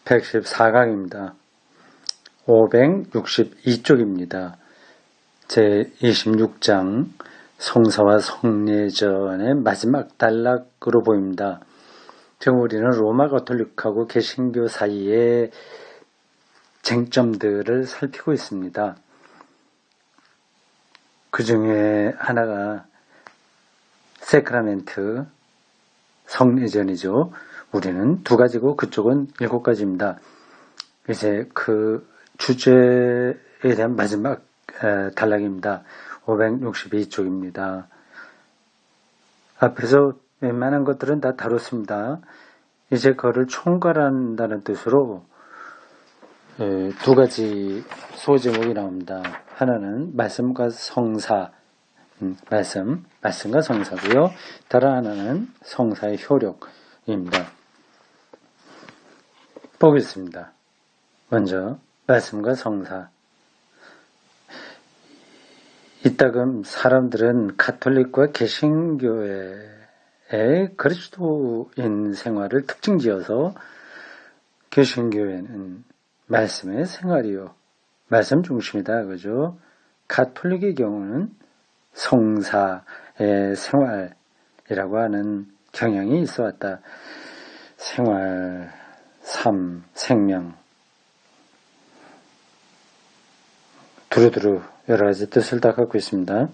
114강입니다. 562쪽입니다. 제26장 성사와 성례전의 마지막 단락으로 보입니다. 지금 우리는 로마 가톨릭하고 개신교 사이의 쟁점들을 살피고 있습니다. 그 중에 하나가 세크라멘트, 성례전이죠. 우리는 2가지고 그쪽은 7가지입니다. 이제 그 주제에 대한 마지막 단락입니다. 562쪽입니다. 앞에서 웬만한 것들은 다 다뤘습니다. 이제 그거를 총괄한다는 뜻으로 2가지 소제목이 나옵니다. 하나는 말씀과 성사, 말씀과 성사고요. 다른 하나는 성사의 효력입니다. 보겠습니다. 먼저 말씀과 성사. 이따금 사람들은 가톨릭과 개신교의 그리스도인 생활을 특징지어서 개신교회는 말씀의 생활이요, 말씀 중심이다, 그죠? 가톨릭의 경우는 성사의 생활이라고 하는 경향이 있어 왔다. 생활, 삶, 생명, 두루두루 여러 가지 뜻을 다 갖고 있습니다.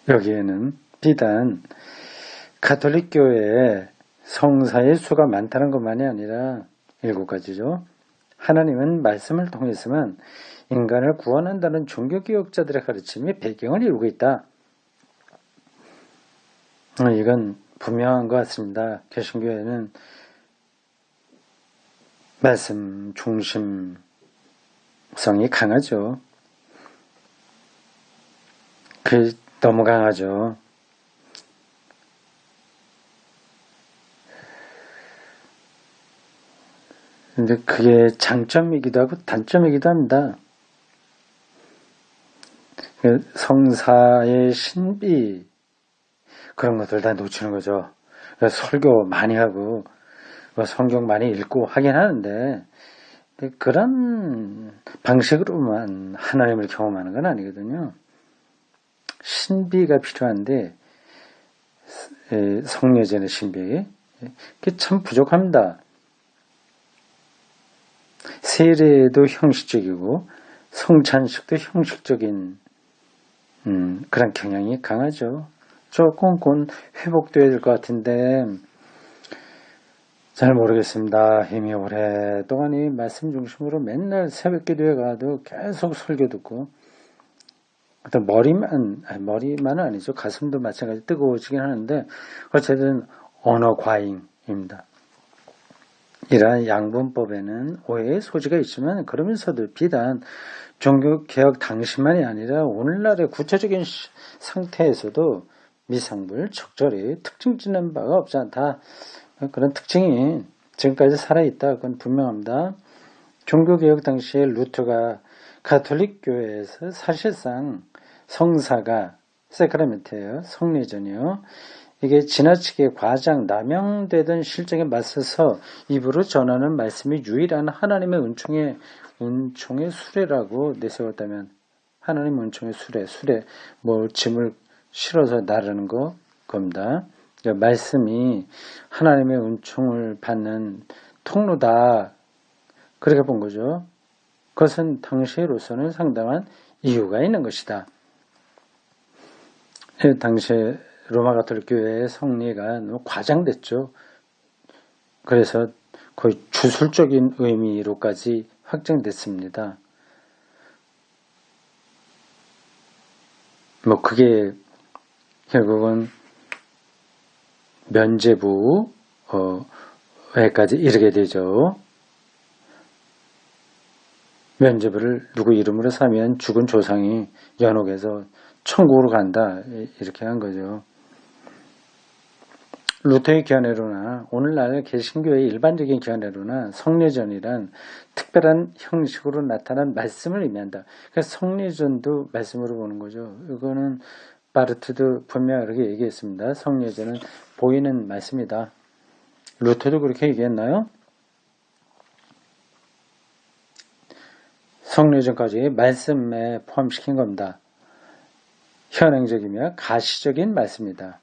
여기에는 비단 가톨릭 교회에 성사의 수가 많다는 것만이 아니라 7가지죠. 하나님은 말씀을 통해서만 인간을 구원한다는 종교개혁자들의 가르침이 배경을 이루고 있다. 이건 분명한 것 같습니다. 개신교회는 말씀 중심성이 강하죠. 그게 너무 강하죠. 근데 그게 장점이기도 하고 단점이기도 합니다. 성사의 신비, 그런 것들 다 놓치는 거죠. 설교 많이 하고 성경 많이 읽고 하긴 하는데 그런 방식으로만 하나님을 경험하는 건 아니거든요. 신비가 필요한데 성례전의 신비, 그게 참 부족합니다. 세례도 형식적이고 성찬식도 형식적인 그런 경향이 강하죠. 조금 곧 회복돼야 될 것 같은데 잘 모르겠습니다. 이미 오랫동안 이 말씀 중심으로 맨날 새벽 기도에 가도 계속 설교 듣고 어떤 머리만은 아니죠. 가슴도 마찬가지 뜨거워지긴 하는데 어쨌든 언어 과잉입니다. 이러한 양분법에는 오해의 소지가 있지만 그러면서도 비단 종교개혁 당시만이 아니라 오늘날의 구체적인 상태에서도 미상불, 적절히 특징 짓는 바가 없지 않다. 그런 특징이 지금까지 살아있다. 그건 분명합니다. 종교개혁 당시에 루터가 가톨릭 교회에서 사실상 성사가 세크라멘트예요. 성례전이요. 이게 지나치게 과장, 남용되던 실정에 맞서서 입으로 전하는 말씀이 유일한 하나님의 은총의 수레라고 내세웠다면, 하나님 은총의 수레, 짐을 실어서 나르는 겁니다. 그러니까 말씀이 하나님의 은총을 받는 통로다. 그렇게 본 거죠. 그것은 당시로서는 상당한 이유가 있는 것이다. 당시에 로마 가톨릭 교회의 성례가 너무 과장됐죠. 그래서 거의 주술적인 의미로까지 확정됐습니다. 그게 결국은 면죄부에까지 이르게 되죠. 면죄부를 누구 이름으로 사면 죽은 조상이 연옥에서 천국으로 간다, 이렇게 한 거죠. 루터의 견해로나 오늘날 개신교의 일반적인 견해로나 성례전이란 특별한 형식으로 나타난 말씀을 의미한다. 그래서 성례전도 말씀으로 보는 거죠. 이거는 바르트도 분명하게 얘기했습니다. 성례전은 보이는 말씀이다. 루터도 그렇게 얘기했나요? 성례전까지 말씀에 포함시킨 겁니다. 현행적이며 가시적인 말씀이다.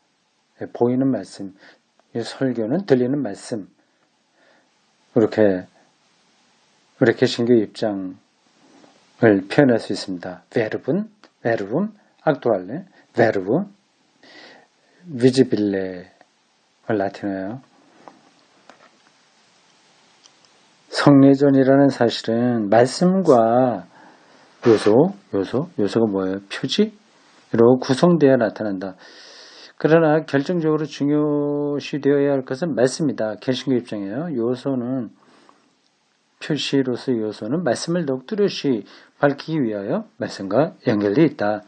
보이는 말씀, 설교는 들리는 말씀. 이렇게 신교 입장을 표현할 수 있습니다. verbum, actuale, verbum, visibile, 라틴어예요. 성례전이라는 사실은 말씀과 요소가 뭐예요? 표지로 구성되어 나타난다. 그러나 결정적으로 중요시 되어야 할 것은 말씀이다. 개신교 입장이에요. 요소는 표시로서의 요소는 말씀을 더욱 뚜렷이 밝히기 위하여 말씀과 연결되어 있다.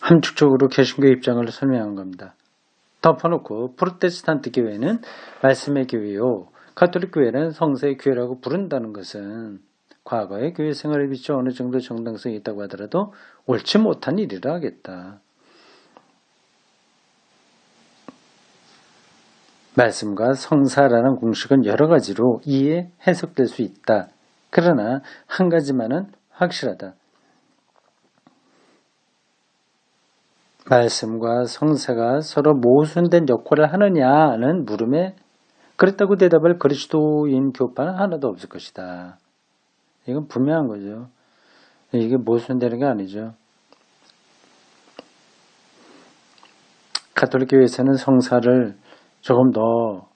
함축적으로 개신교 입장을 설명한 겁니다. 덮어놓고 프로테스탄트 교회는 말씀의 교회요, 가톨릭 교회는 성서의 교회라고 부른다는 것은 과거의 교회 생활에 비춰 어느 정도 정당성이 있다고 하더라도 옳지 못한 일이라 하겠다. 말씀과 성사라는 공식은 여러 가지로 이해 해석될 수 있다. 그러나 한 가지만은 확실하다. 말씀과 성사가 서로 모순된 역할을 하느냐는 물음에 그랬다고 대답할 그리스도인 교파는 하나도 없을 것이다. 이건 분명한 거죠. 이게 모순되는 게 아니죠. 가톨릭 교회에서는 성사를 조금 더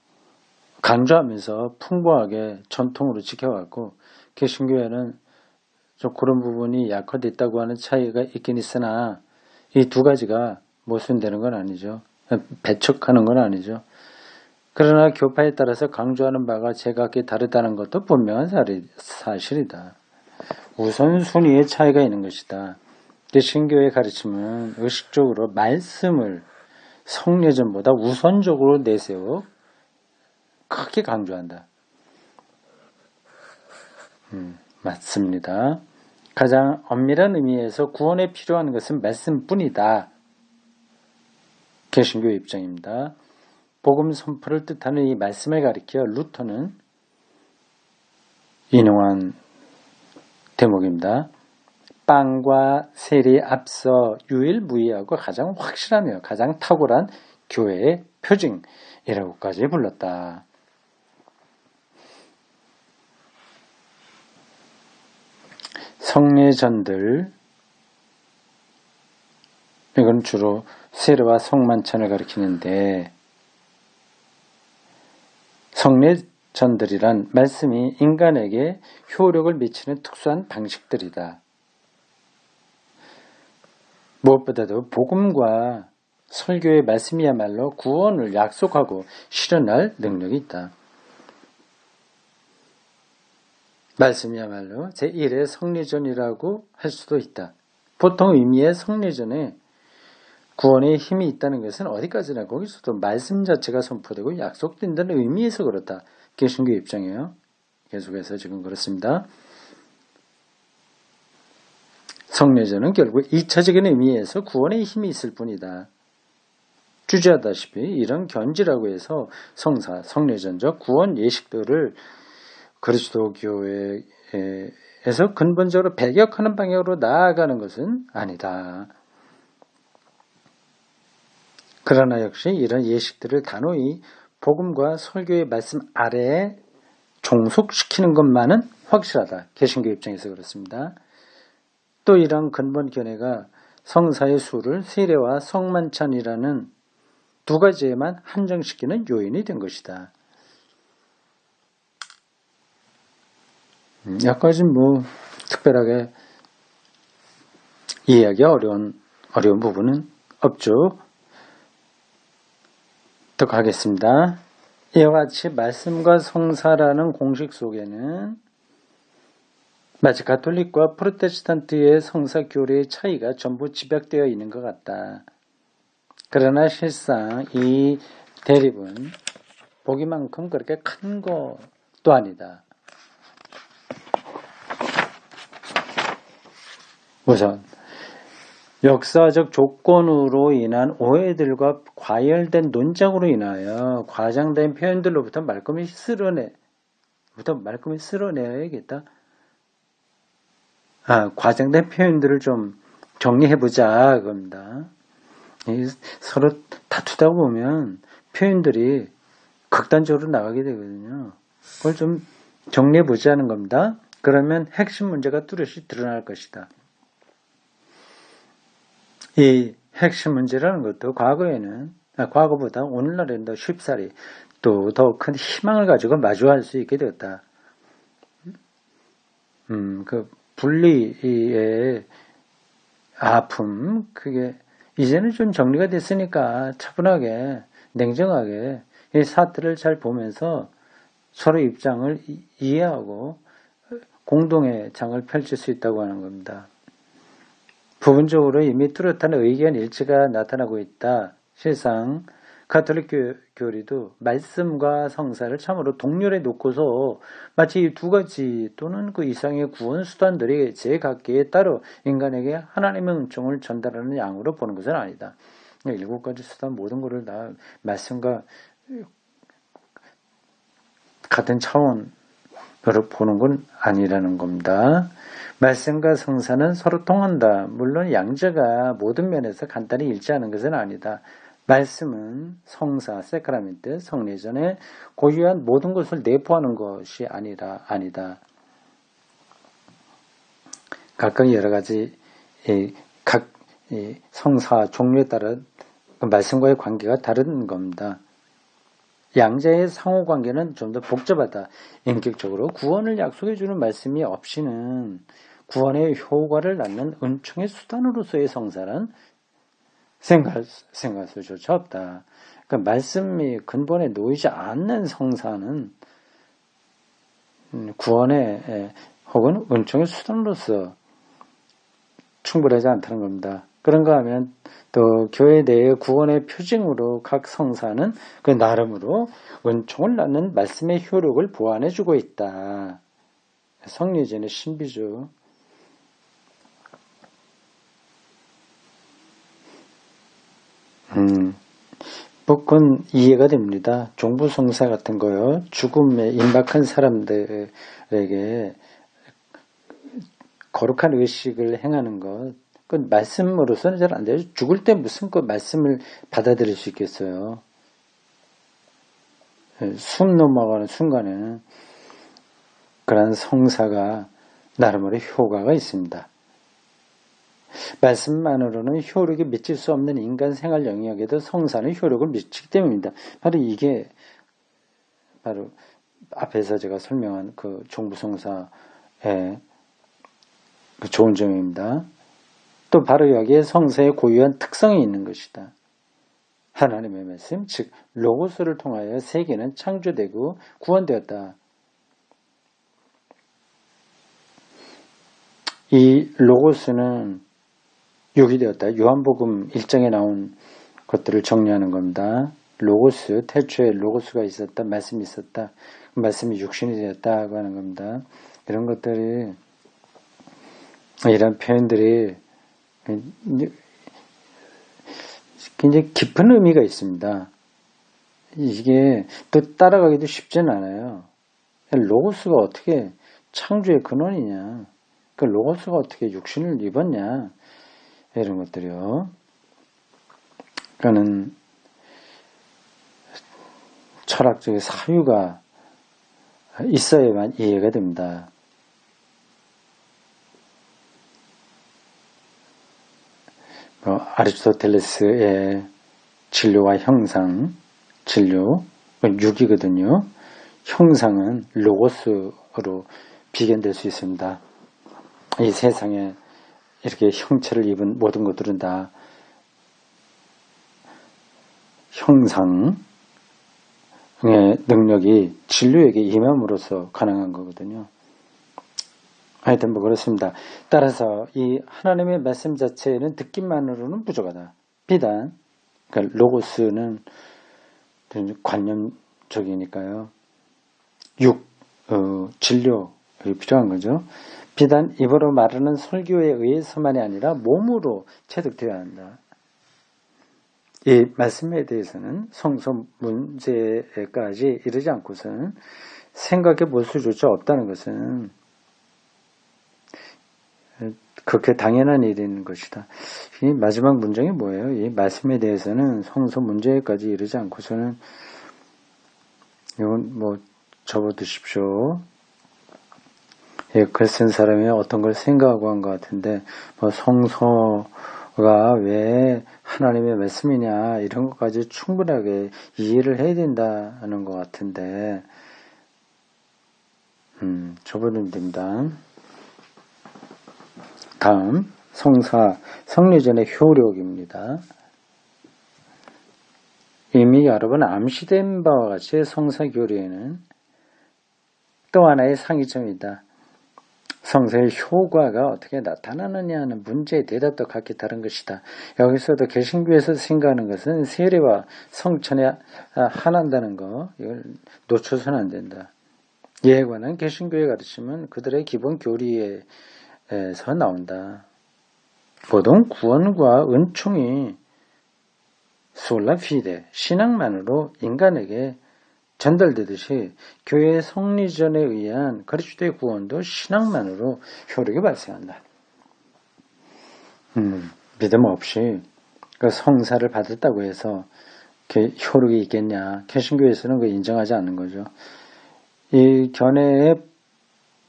강조하면서 풍부하게 전통으로 지켜왔고, 개신교회는 좀 그런 부분이 약화됐다고 하는 차이가 있긴 있으나 이 두 가지가 모순되는 건 아니죠. 배척하는 건 아니죠. 그러나 교파에 따라서 강조하는 바가 제각기 다르다는 것도 분명한 사실이다. 우선순위의 차이가 있는 것이다. 개신교의 가르침은 의식적으로 말씀을 성례전보다 우선적으로 내세워 크게 강조한다. 맞습니다. 가장 엄밀한 의미에서 구원에 필요한 것은 말씀뿐이다. 개신교의 입장입니다. 복음 선포를 뜻하는 이 말씀을 가리켜 루터는 인용한 대목입니다. 빵과 세리에 앞서 유일무이하고 가장 확실하며 가장 탁월한 교회의 표징이라고까지 불렀다. 성례전들, 이건 주로 세례와 성만찬을 가리키는데, 성례전들이란 말씀이 인간에게 효력을 미치는 특수한 방식들이다. 무엇보다도 복음과 설교의 말씀이야말로 구원을 약속하고 실현할 능력이 있다. 말씀이야말로 제1의 성례전이라고 할 수도 있다. 보통 의미의 성례전에 구원의 힘이 있다는 것은 어디까지나 거기서도 말씀 자체가 선포되고 약속된다는 의미에서 그렇다. 개신교 입장이에요. 계속해서 지금 그렇습니다. 성례전은 결국 2차적인 의미에서 구원의 힘이 있을 뿐이다. 주저하다시피 이런 견지라고 해서 성사, 성례전적 구원 예식들을 그리스도 교회에서 근본적으로 배격하는 방향으로 나아가는 것은 아니다. 그러나 역시 이런 예식들을 단호히 복음과 설교의 말씀 아래에 종속시키는 것만은 확실하다. 개신교 입장에서 그렇습니다. 또 이런 근본 견해가 성사의 수를 세례와 성만찬이라는 두 가지에만 한정시키는 요인이 된 것이다. 여기까지 특별하게 이해하기 어려운 부분은 없죠. 또 가겠습니다. 이와 같이 말씀과 성사라는 공식 속에는 마치 가톨릭과 프로테스탄트의 성사 교리의 차이가 전부 집약되어 있는 것 같다. 그러나 실상 이 대립은 보기만큼 그렇게 큰 것도 아니다. 우선 역사적 조건으로 인한 오해들과 과열된 논작으로 인하여 과장된 표현들로부터 말끔히 쓸어내야겠다. 과장된 표현들을 좀 정리해보자, 그겁니다. 서로 다투다 보면 표현들이 극단적으로 나가게 되거든요. 그걸 좀 정리해보자는 겁니다. 그러면 핵심 문제가 뚜렷이 드러날 것이다. 이 핵심 문제라는 것도 과거보다 오늘날에는 더 쉽사리 또 더 큰 희망을 가지고 마주할 수 있게 되었다. 그 분리의 아픔, 그게 이제는 좀 정리가 됐으니까 차분하게, 냉정하게 이 사태를 잘 보면서 서로 입장을 이해하고 공동의 장을 펼칠 수 있다고 하는 겁니다. 부분적으로 이미 뚜렷한 의견 일치가 나타나고 있다. 실상 가톨릭 교리도 말씀과 성사를 참으로 동렬해 놓고서 마치 이 두 가지 또는 그 이상의 구원 수단들이 제각기에 따로 인간에게 하나님의 은총을 전달하는 양으로 보는 것은 아니다. 일곱 가지 수단 모든 것을 다 말씀과 같은 차원으로 보는 건 아니라는 겁니다. 말씀과 성사는 서로 통한다. 물론 양자가 모든 면에서 간단히 일치하는 것은 아니다. 말씀은 성사, 세크라멘트, 성례전에 고유한 모든 것을 내포하는 것이 아니다. 각각 여러 가지 각 성사 종류에 따라 말씀과의 관계가 다른 겁니다. 양자의 상호관계는 좀 더 복잡하다. 인격적으로 구원을 약속해주는 말씀이 없이는 구원의 효과를 낳는 은총의 수단으로서의 성사는 생각할 수조차 없다. 그러니까 말씀이 근본에 놓이지 않는 성사는 구원의 혹은 은총의 수단으로서 충분하지 않다는 겁니다. 그런가 하면 또 교회 내의 구원의 표징으로 각 성사는 그 나름으로 은총을 낳는 말씀의 효력을 보완해주고 있다. 성례전의 신비죠. 그건 이해가 됩니다. 종부성사 같은 거요. 죽음에 임박한 사람들에게 거룩한 의식을 행하는 것, 그건 말씀으로서는 잘 안 돼요. 죽을 때 무슨 그 말씀을 받아들일 수 있겠어요. 숨 넘어가는 순간에는 그런 성사가 나름으로 효과가 있습니다. 말씀만으로는 효력이 미칠 수 없는 인간 생활 영역에도 성사는 효력을 미치기 때문입니다. 바로 앞에서 제가 설명한 그 종부성사의 그 좋은 점입니다. 또 바로 여기에 성사의 고유한 특성이 있는 것이다. 하나님의 말씀, 즉 로고스를 통하여 세계는 창조되고 구원되었다. 이 로고스는 유기되었다. 요한복음 1장에 나온 것들을 정리하는 겁니다. 로고스, 태초에 로고스가 있었다. 말씀이 있었다. 말씀이 육신이 되었다고 하는 겁니다. 이런 것들이, 이런 표현들이 굉장히 깊은 의미가 있습니다. 이게 또 따라가기도 쉽지는 않아요. 로고스가 어떻게 창조의 근원이냐, 그 로고스가 어떻게 육신을 입었냐, 이런 것들이요. 그러니까는 철학적인 사유가 있어야만 이해가 됩니다. 아리스토텔레스의 진료와 형상, 진료, 육이거든요. 형상은 로고스로 비견될 수 있습니다. 이 세상에 이렇게 형체를 입은 모든 것들은 다 형상의 능력이 진료에게 임함으로써 가능한 거거든요. 하여튼 뭐 그렇습니다. 따라서 이 하나님의 말씀 자체는 듣기만으로는 부족하다. 비단 그러니까 로고스는 관념적이니까요. 진료 필요한 거죠. 비단 입으로 말하는 설교에 의해서만이 아니라 몸으로 체득되어야 한다. 이 말씀에 대해서는 성서 문제까지 이르지 않고서는 생각해 볼 수조차 없다는 것은 그렇게 당연한 일인 것이다. 이 마지막 문장이 뭐예요? 이 말씀에 대해서는 성서 문제까지 이르지 않고서는 이건 뭐 접어두십시오. 예, 글 쓴 사람이 어떤 걸 생각하고 한 것 같은데 뭐 성서가 왜 하나님의 말씀이냐 이런 것까지 충분하게 이해를 해야 된다는 것 같은데 접어두면 됩니다. 다음 성례전의 효력입니다. 이미 여러 번 암시된 바와 같이 성사교리에는 또 하나의 상이점이다. 성서의 효과가 어떻게 나타나느냐는 문제의 대답도 각기 다른 것이다. 여기서도 개신교에서 생각하는 것은 세례와 성천에 한한다는 거 이걸 놓쳐서는 안 된다. 이에 관한 개신교의 가르침은 그들의 기본 교리에서 나온다. 보통 구원과 은총이 솔라 피데 신앙만으로 인간에게 전달되듯이 교회의 성리전에 의한 그리스도의 구원도 신앙만으로 효력이 발생한다. 믿음 없이 그 성사를 받았다고 해서 효력이 있겠냐? 개신교에서는 그 인정하지 않는 거죠. 이 견해의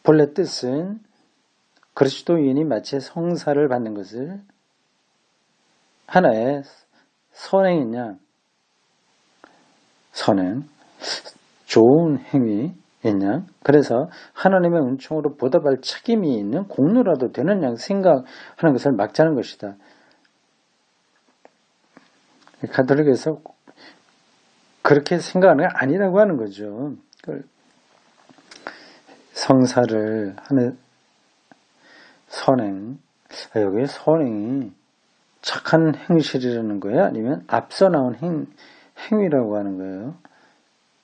본래 뜻은 그리스도인이 마치 성사를 받는 것을 하나의 선행이냐? 선행. 좋은 행위였냐? 그래서 하나님의 은총으로 보답할 책임이 있는 공로라도 되는 양 생각하는 것을 막자는 것이다. 가톨릭에서 그렇게 생각하는 게 아니라고 하는 거죠. 성사를 하는 선행, 여기 선행이 착한 행실이라는 거야? 아니면 앞서 나온 행위라고 하는 거예요?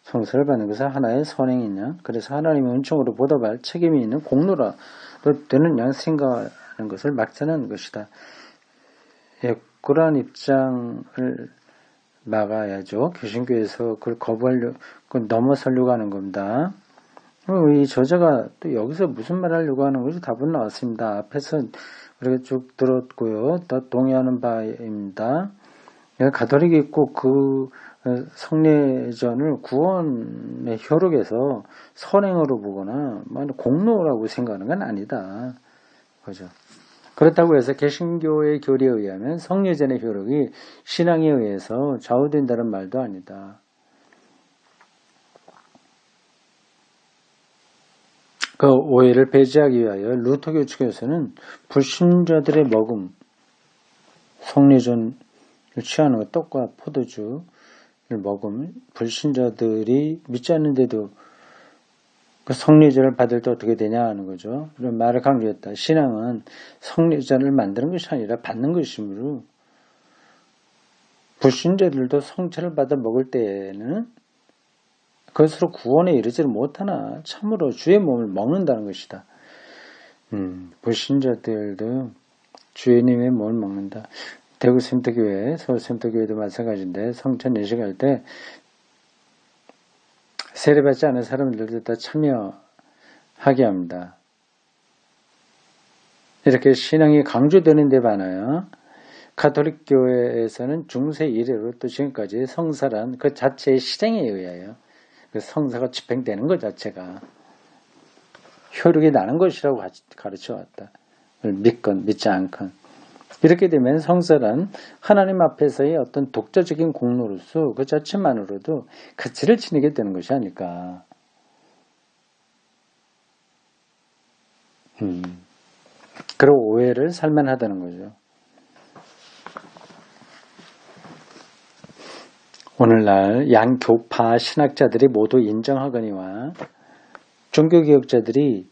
성사를 받는 것은 하나의 선행이냐? 그래서 하나님의 은총으로 보답할 책임이 있는 공로라도 되는 양 생각하는 것을 막자는 것이다. 예, 그러한 입장을 막아야죠. 개신교에서 그걸 그걸 넘어서려고 하는 겁니다. 이 저자가 또 여기서 무슨 말 하려고 하는 것이 답은 나왔습니다. 앞에서 우리가 쭉 들었고요. 또 동의하는 바입니다. 가톨릭이 꼭 그 성례전을 구원의 효력에서 선행으로 보거나 공로라고 생각하는 건 아니다. 그죠? 그렇다고 해서 개신교의 교리에 의하면 성례전의 효력이 신앙에 의해서 좌우된다는 말도 아니다. 그 오해를 배제하기 위하여 루터교 측에서는 불신자들의 먹음, 성례전을 취하는 것, 떡과 포도주를 먹으면 불신자들이 믿지 않는데도 그 성례전을 받을 때 어떻게 되냐 하는 거죠. 이런 말을 강조했다. 신앙은 성례전을 만드는 것이 아니라 받는 것이므로 불신자들도 성찬을 받아 먹을 때에는 그것으로 구원에 이르지를 못하나 참으로 주의 몸을 먹는다는 것이다. 불신자들도 주님의 몸을 먹는다. 대구 샘터교회, 서울 샘터교회도 마찬가지인데 성찬 예식할 때 세례받지 않은 사람들도 다 참여하게 합니다. 이렇게 신앙이 강조되는 데 반하여 가톨릭 교회에서는 중세 이래로 또 지금까지 성사란 그 자체의 실행에 의하여 그 성사가 집행되는 것 자체가 효력이 나는 것이라고 가르쳐 왔다. 믿건 믿지 않건. 이렇게 되면 성사란 하나님 앞에서의 어떤 독자적인 공로로서 그 자체만으로도 가치를 지니게 되는 것이 아닐까. 그런 오해를 살만하다는 거죠. 오늘날 양교파 신학자들이 모두 인정하거니와 종교개혁자들이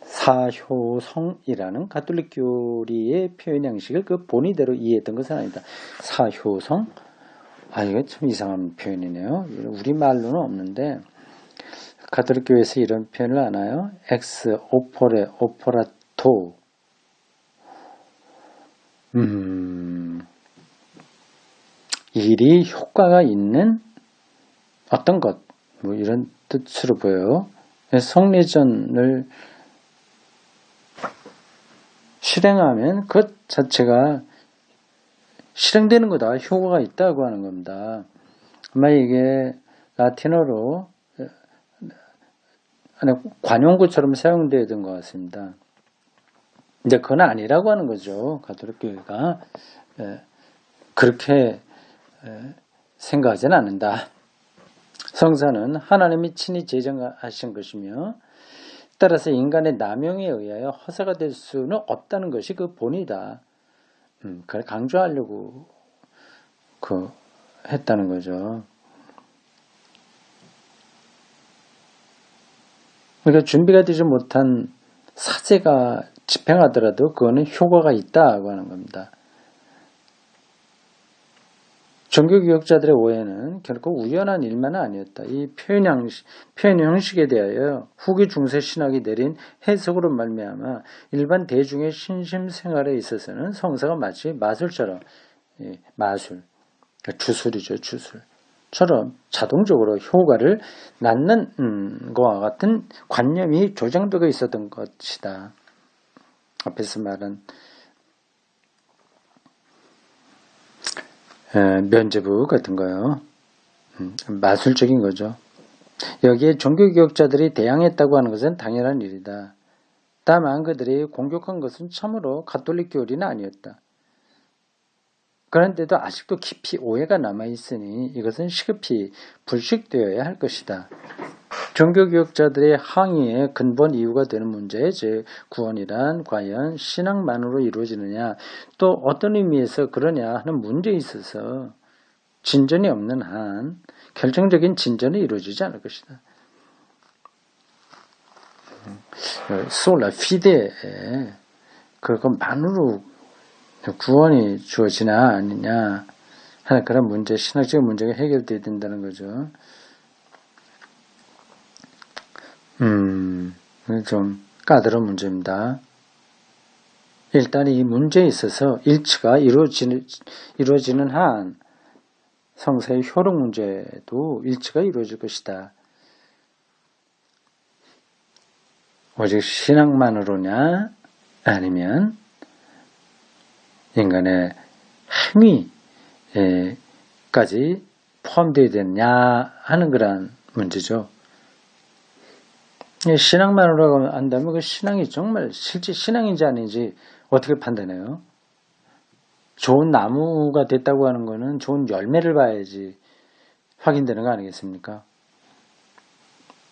사효성이라는 가톨릭 교리의 표현 양식을 그 본의대로 이해했던 것은 아니다. 사효성? 이거 참 이상한 표현이네요. 우리말로는 없는데 가톨릭 교회에서 이런 표현을 아나요? 엑스 오포레 오포라토. 일이 효과가 있는 어떤 것, 뭐 이런 뜻으로 보여요. 성례전을 실행하면 그 자체가 실행되는 거다. 효과가 있다고 하는 겁니다. 아마 이게 라틴어로 관용구처럼 사용되던 것 같습니다. 근데 그건 아니라고 하는 거죠. 가톨릭 교회가 그렇게 생각하지는 않는다. 성사는 하나님이 친히 제정하신 것이며 따라서 인간의 남용에 의하여 허사가 될 수는 없다는 것이 그 본이다. 그걸 강조하려고 했다는 거죠. 그러니까 준비가 되지 못한 사제가 집행하더라도 그거는 효과가 있다고 하는 겁니다. 종교개혁자들의 오해는 결코 우연한 일만은 아니었다. 이 표현 형식에 대하여 후기 중세 신학이 내린 해석으로 말미암아 일반 대중의 신심 생활에 있어서는 성사가 마치 마술처럼 마술, 주술이죠, 주술처럼 자동적으로 효과를 낳는 것과 같은 관념이 조장되어 있었던 것이다. 앞에서 말한 면죄부 같은 거요. 마술적인 거죠. 여기에 종교개혁자들이 대항했다고 하는 것은 당연한 일이다. 다만 그들이 공격한 것은 참으로 가톨릭 교리는 아니었다. 그런데도 아직도 깊이 오해가 남아있으니 이것은 시급히 불식되어야 할 것이다. 종교개혁자들의 항의의 근본 이유가 되는 문제, 즉 구원이란 과연 신앙만으로 이루어지느냐, 또 어떤 의미에서 그러냐 하는 문제에 있어서 진전이 없는 한 결정적인 진전이 이루어지지 않을 것이다. 솔라 피데에 그것만으로 구원이 주어지나 아니냐 하는 그런 문제, 신학적 문제가 해결되어야 된다는 거죠. 좀 까다로운 문제입니다. 일단 이 문제에 있어서 일치가 이루어지는 한 성사의 효력 문제도 일치가 이루어질 것이다. 오직 신앙만으로냐 아니면 인간의 행위까지 포함되어야 되느냐 하는 그런 문제죠. 신앙만으로 한다면 그 신앙이 정말 실제 신앙인지 아닌지 어떻게 판단해요? 좋은 나무가 됐다고 하는 거는 좋은 열매를 봐야지 확인되는 거 아니겠습니까?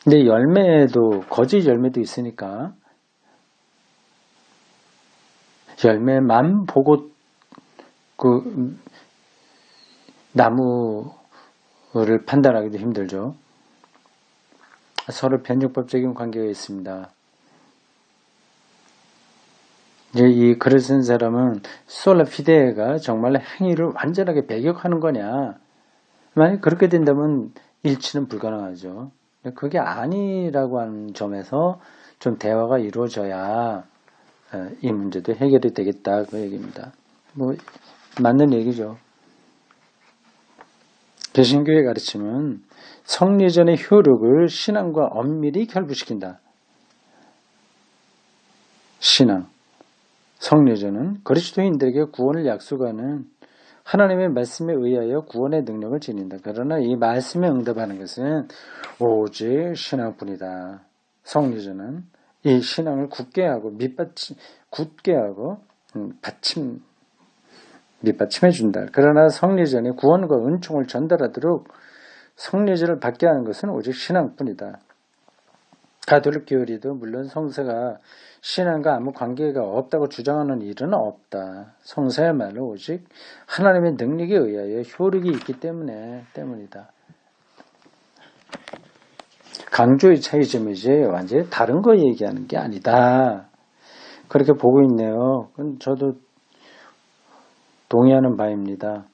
근데 열매도 거짓 열매도 있으니까 열매만 보고 그 나무를 판단하기도 힘들죠. 서로 변증법적인 관계가 있습니다. 이 글을 쓴 사람은 솔라 피데가 정말 행위를 완전하게 배격하는 거냐? 만약 그렇게 된다면 일치는 불가능하죠. 그게 아니라고 하는 점에서 좀 대화가 이루어져야 이 문제도 해결이 되겠다 그 얘기입니다. 뭐 맞는 얘기죠. 개신교의 가르침은 성례전의 효력을 신앙과 엄밀히 결부시킨다. 신앙, 성례전은 그리스도인들에게 구원을 약속하는 하나님의 말씀에 의하여 구원의 능력을 지닌다. 그러나 이 말씀에 응답하는 것은 오직 신앙뿐이다. 성례전은 이 신앙을 굳게 하고 밑받침해 준다. 그러나 성례전이 구원과 은총을 전달하도록 성례전을 받게 하는 것은 오직 신앙뿐이다. 가톨릭 교리도 물론 성사가 신앙과 아무 관계가 없다고 주장하는 일은 없다. 성사야말로 오직 하나님의 능력에 의하여 효력이 있기 때문이다. 강조의 차이점이지 완전히 다른 거 얘기하는 게 아니다. 그렇게 보고 있네요. 그건 저도 동의하는 바입니다.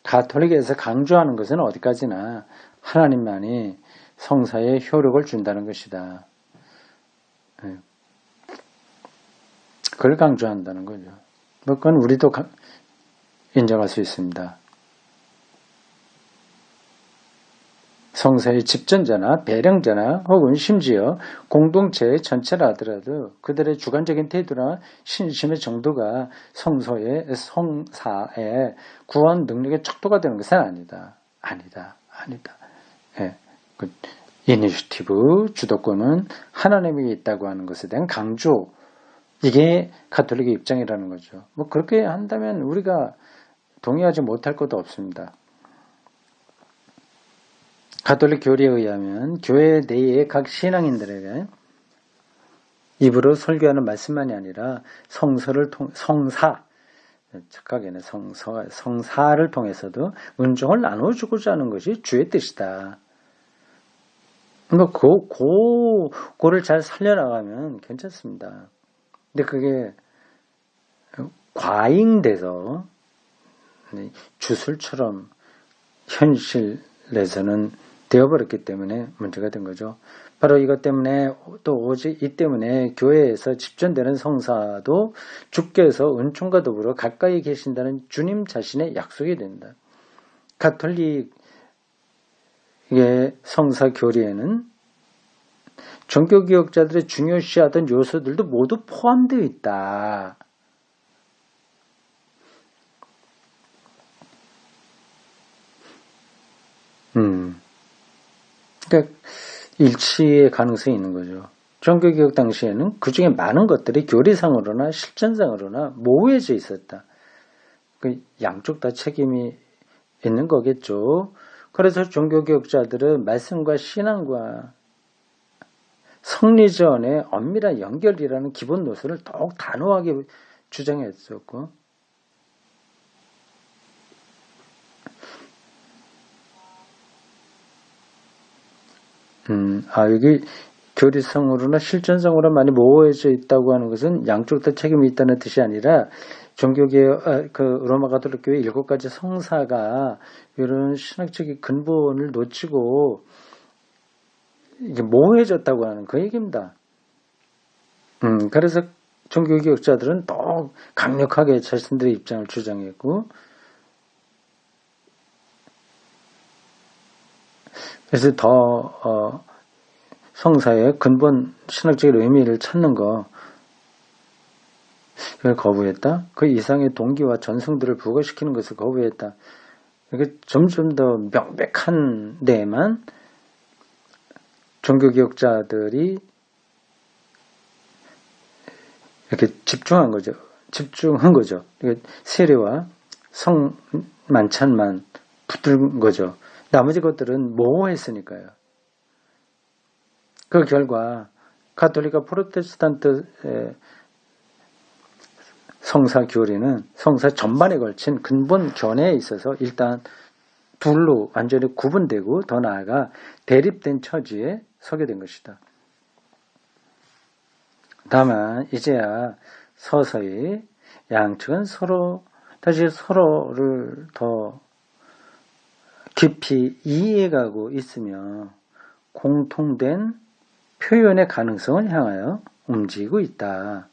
가톨릭에서 강조하는 것은 어디까지나 하나님만이 성사에 효력을 준다는 것이다. 그걸 강조한다는 거죠. 그건 우리도 인정할 수 있습니다. 성사의 집전자나 배령자나 혹은 심지어 공동체 전체라 하더라도 그들의 주관적인 태도나 신심의 정도가 성사의 구원 능력의 척도가 되는 것은 아니다. 아니다. 예. 그 이니셔티브 주도권은 하나님에게 있다고 하는 것에 대한 강조, 이게 가톨릭의 입장이라는 거죠. 뭐 그렇게 한다면 우리가 동의하지 못할 것도 없습니다. 가톨릭 교리에 의하면 교회 내의 각 신앙인들에게 입으로 설교하는 말씀만이 아니라 성사를 통해서도 은총을 나눠주고자 하는 것이 주의 뜻이다. 그거를 잘 살려나가면 괜찮습니다. 근데 그게 과잉돼서 주술처럼 현실에서는 되어버렸기 때문에 문제가 된 거죠. 바로 이것 때문에 또 오직 이 때문에 교회에서 집전되는 성사도 주께서 은총과 더불어 가까이 계신다는 주님 자신의 약속이 된다. 가톨릭의 성사 교리에는 종교개혁자들의 중요시하던 요소들도 모두 포함되어 있다. 그러니까 일치의 가능성이 있는 거죠. 종교개혁 당시에는 그 중에 많은 것들이 교리상으로나 실천상으로나 모호해져 있었다. 양쪽 다 책임이 있는 거겠죠. 그래서 종교개혁자들은 말씀과 신앙과 성리전의 엄밀한 연결이라는 기본 노선을 더욱 단호하게 주장했었고, 여기 교리성으로나 실전성으로 많이 모호해져 있다고 하는 것은 양쪽 다 책임이 있다는 뜻이 아니라 종교개혁, 로마 가톨릭 교회 7가지 성사가 이런 신학적인 근본을 놓치고 이게 모호해졌다고 하는 그 얘기입니다. 그래서 종교개혁자들은 더 강력하게 자신들의 입장을 주장했고, 그래서 더 성사의 근본 신학적인 의미를 찾는 그걸 거부했다. 그 이상의 동기와 전승들을 부과시키는 것을 거부했다. 이게 점점 더 명백한 데에만 종교개혁자들이 이렇게 집중한 거죠. 세례와 성 만찬만 붙든 거죠. 나머지 것들은 모호했으니까요. 그 결과 가톨릭과 프로테스탄트의 성사 교리는 성사 전반에 걸친 근본 견해에 있어서 일단 둘로 완전히 구분되고 더 나아가 대립된 처지에 서게 된 것이다. 다만 이제야 서서히 양측은 다시 서로를 더 깊이 이해가고 있으며 공통된 표현의 가능성을 향하여 움직이고 있다.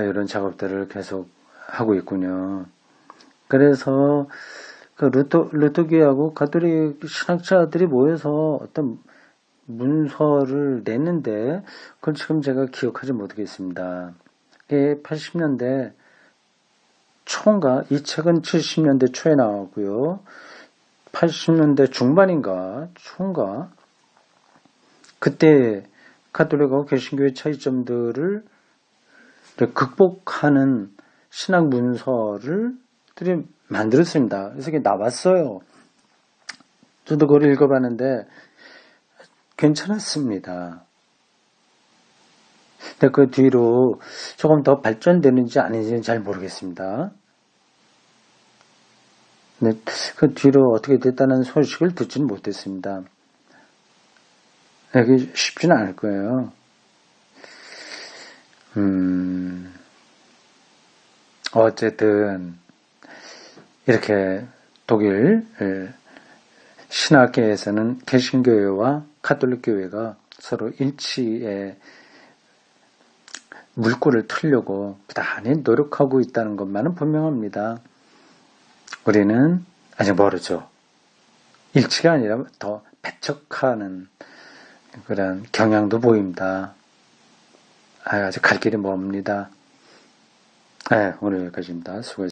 이런 작업들을 계속 하고 있군요. 그래서 루터교하고 가톨릭 신학자들이 모여서 어떤 문서를 냈는데 그걸 지금 제가 기억하지 못하겠습니다. 이게 80년대 초인가? 이 책은 70년대 초에 나왔고요. 80년대 중반인가? 초인가? 그때 가톨릭하고 개신교의 차이점들을 극복하는 신학 문서를 만들었습니다. 그래서 이게 나왔어요. 저도 그걸 읽어봤는데 괜찮았습니다. 근데 그 뒤로 조금 더 발전되는지 아닌지는 잘 모르겠습니다. 근데 그 뒤로 어떻게 됐다는 소식을 듣지는 못했습니다. 이게 쉽지는 않을 거예요. 어쨌든 이렇게 독일 신학계에서는 개신교회와 가톨릭교회가 서로 일치의 물꼬를 틀려고 부단히 노력하고 있다는 것만은 분명합니다. 우리는 아직 모르죠. 일치가 아니라 더 배척하는 그런 경향도 보입니다. 아직 갈 길이 멉니다. 오늘 여기까지입니다. 수고하셨습니다.